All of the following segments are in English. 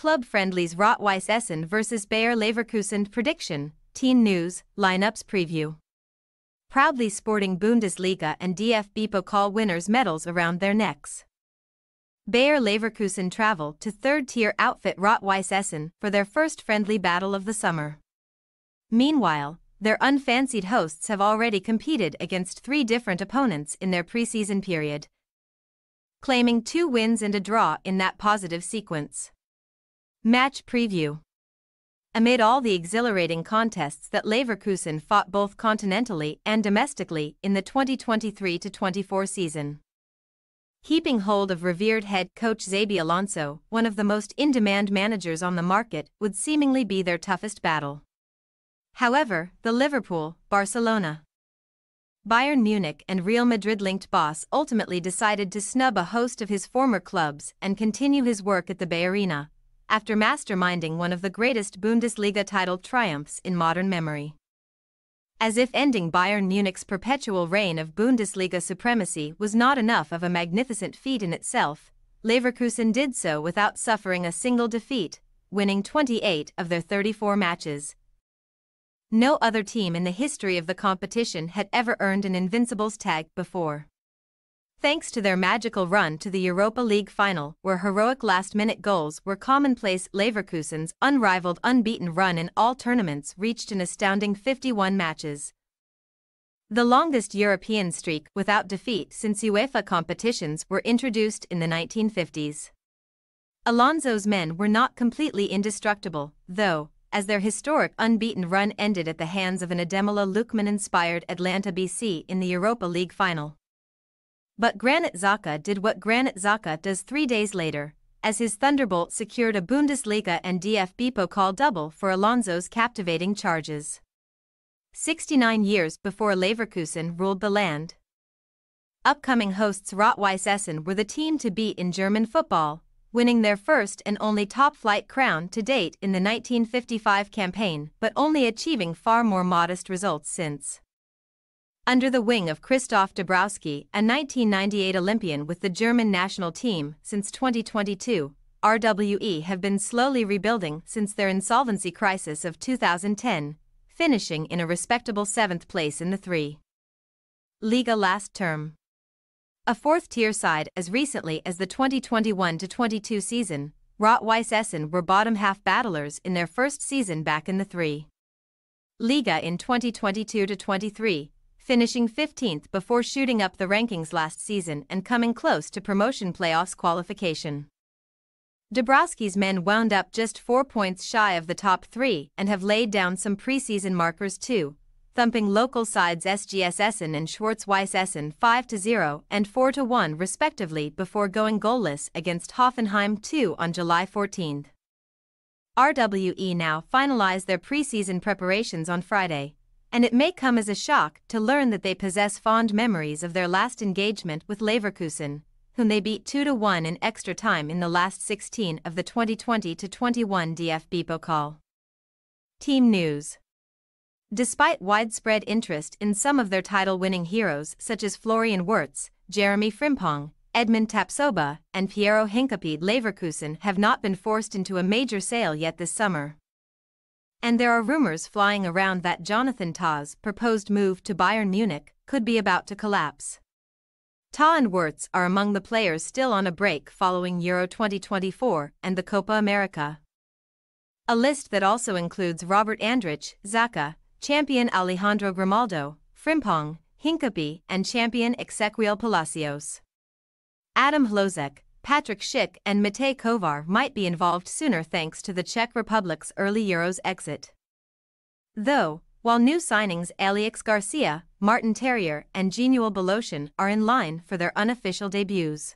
Club Friendlies Rot-Weiss Essen vs Bayer Leverkusen prediction, Teen News, lineups preview. Proudly sporting Bundesliga and DFB Pokal winners' medals around their necks. Bayer Leverkusen travel to third-tier outfit Rot-Weiss Essen for their first friendly battle of the summer. Meanwhile, their unfancied hosts have already competed against 3 different opponents in their preseason period, claiming 2 wins and a draw in that positive sequence. Match preview. Amid all the exhilarating contests that Leverkusen fought both continentally and domestically in the 2023-24 season, keeping hold of revered head coach Xabi Alonso, one of the most in-demand managers on the market, would seemingly be their toughest battle. However, the Liverpool, Barcelona, Bayern Munich and Real Madrid-linked boss ultimately decided to snub a host of his former clubs and continue his work at the Bay Arena, after masterminding one of the greatest Bundesliga title triumphs in modern memory. As if ending Bayern Munich's perpetual reign of Bundesliga supremacy was not enough of a magnificent feat in itself, Leverkusen did so without suffering a single defeat, winning 28 of their 34 matches. No other team in the history of the competition had ever earned an Invincibles tag before. Thanks to their magical run to the Europa League final, where heroic last-minute goals were commonplace, Leverkusen's unrivaled unbeaten run in all tournaments reached an astounding 51 matches, the longest European streak without defeat since UEFA competitions were introduced in the 1950s. Alonso's men were not completely indestructible, though, as their historic unbeaten run ended at the hands of an Ademola Lookman-inspired Atlanta BC in the Europa League final. But Granit Xhaka did what Granit Xhaka does 3 days later, as his Thunderbolt secured a Bundesliga and DFB Pokal double for Alonso's captivating charges. 69 years before Leverkusen ruled the land. Upcoming hosts Rot-Weiss Essen were the team to beat in German football, winning their first and only top-flight crown to date in the 1955 campaign, but only achieving far more modest results since. Under the wing of Christoph Dabrowski, a 1998 Olympian with the German national team since 2022, RWE have been slowly rebuilding since their insolvency crisis of 2010, finishing in a respectable 7th place in the 3. Liga last term. A 4th-tier side as recently as the 2021-22 season, Rot-Weiss Essen were bottom-half battlers in their first season back in the 3. Liga in 2022-23, finishing 15th before shooting up the rankings last season and coming close to promotion playoffs qualification. Dabrowski's men wound up just 4 points shy of the top 3 and have laid down some preseason markers too, thumping local sides SGS Essen and Schwarz-Weiß Essen 5-0 and 4-1 respectively before going goalless against Hoffenheim 2 on July 14. RWE now finalize their preseason preparations on Friday, and it may come as a shock to learn that they possess fond memories of their last engagement with Leverkusen, whom they beat 2-1 in extra time in the last 16 of the 2020-21 DFB Pokal. Team news. Despite widespread interest in some of their title-winning heroes such as Florian Wirtz, Jeremy Frimpong, Edmund Tapsoba, and Piero Hincapié, Leverkusen have not been forced into a major sale yet this summer. And there are rumors flying around that Jonathan Tah's proposed move to Bayern Munich could be about to collapse. Tah and Wirtz are among the players still on a break following Euro 2024 and the Copa America. A list that also includes Robert Andrich, Xhaka, champion Alejandro Grimaldo, Frimpong, Hincapié, and champion Ezequiel Palacios. Adam Hlozek, Patrick Schick and Matej Kovar might be involved sooner thanks to the Czech Republic's early Euros exit. Though, while new signings Alex Garcia, Martin Terrier and Geniuel Beloshin are in line for their unofficial debuts.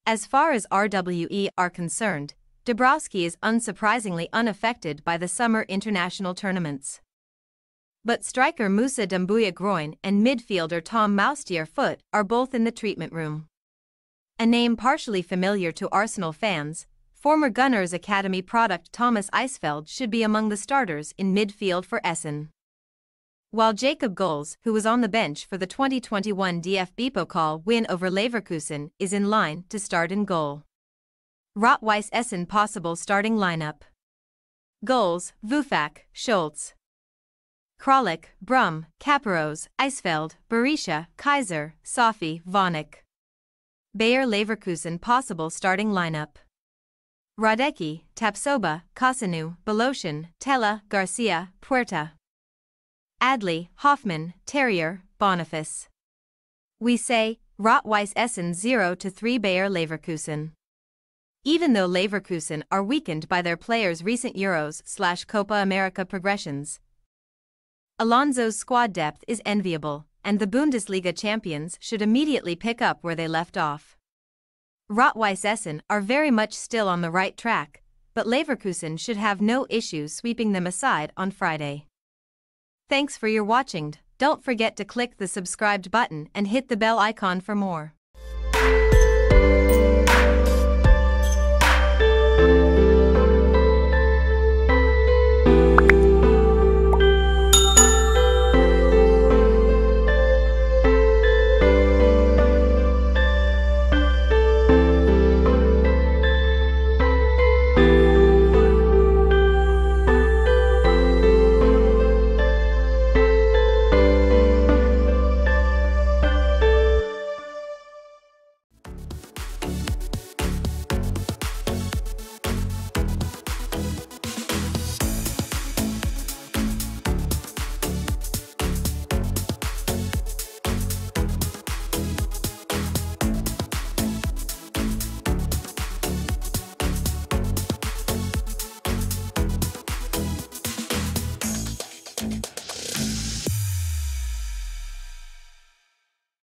As far as RWE are concerned, Dabrowski is unsurprisingly unaffected by the summer international tournaments. But striker Moussa Doumbouya groin and midfielder Tom Moustier foot are both in the treatment room. A name partially familiar to Arsenal fans, former Gunners Academy product Thomas Eisfeld should be among the starters in midfield for Essen. While Jacob Goals, who was on the bench for the 2021 DFB Pokal win over Leverkusen, is in line to start in goal. Rot-Weiss Essen possible starting lineup. Goals: Vufak, Schultz, Kralik, Brum, Kaparos, Eisfeld, Berisha, Kaiser, Safi, Vonik. Bayer Leverkusen possible starting lineup. Radecki, Tapsoba, Kosanu, Beloshin, Tella, Garcia, Puerta. Adli, Hoffman, Terrier, Boniface. We say, Rot-Weiss Essen 0-3 Bayer Leverkusen. Even though Leverkusen are weakened by their players' recent Euros/Copa America progressions, Alonso's squad depth is enviable, and the Bundesliga champions should immediately pick up where they left off. Rot-Weiss Essen are very much still on the right track, but Leverkusen should have no issues sweeping them aside on Friday. Thanks for your watching. Don't forget to click the subscribed button and hit the bell icon for more.